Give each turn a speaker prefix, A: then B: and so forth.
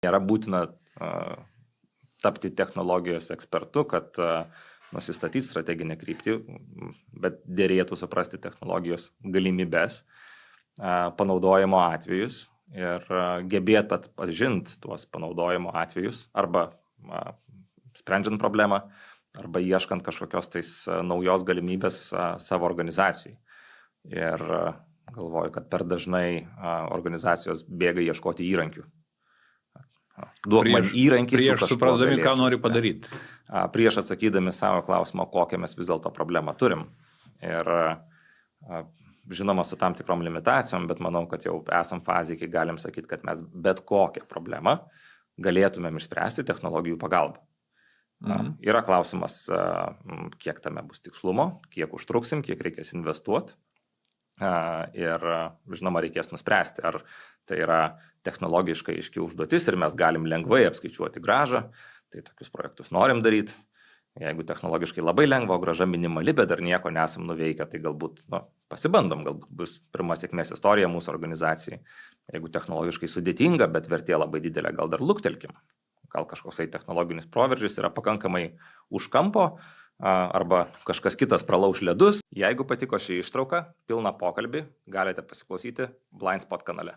A: Nėra būtina tapti technologijos ekspertu, kad nusistatyti strateginę kryptį, bet dėrėtų suprasti technologijos galimybės, panaudojimo atvejus ir gebėti atpažinti tuos panaudojimo atvejus arba sprendžiant problemą, arba ieškant kažkokios tais naujos galimybės savo organizacijai. Ir galvoju, kad per dažnai organizacijos bėga ieškoti įrankių. Duok man įrankį,
B: prieš suprasdami, ką nori padaryti.
A: Prieš atsakydami savo klausimą, kokią mes vis dėlto problemą turim. Ir žinoma, su tam tikrom limitacijom, bet manau, kad jau esam fazėje, kai galim sakyti, kad mes bet kokią problemą galėtumėm išspręsti technologijų pagalba. Yra klausimas, kiek tame bus tikslumo, kiek užtruksim, kiek reikės investuoti. Ir žinoma, reikės nuspręsti, ar tai yra technologiškai aiški užduotis ir mes galim lengvai apskaičiuoti grąžą, tai tokius projektus norim daryti. Jeigu technologiškai labai lengva, grąža minimali, bet dar nieko nesam nuveikę, tai galbūt pasibandom, galbūt bus pirma sėkmės istorija mūsų organizacijai. Jeigu technologiškai sudėtinga, bet vertė labai didelė, gal dar luktelkim. Gal kažkoksai technologinis proveržis yra pakankamai už kampo, arba kažkas kitas pralauš ledus. Jeigu patiko ši ištrauka, pilną pokalbį galite pasiklausyti Blindspot kanale.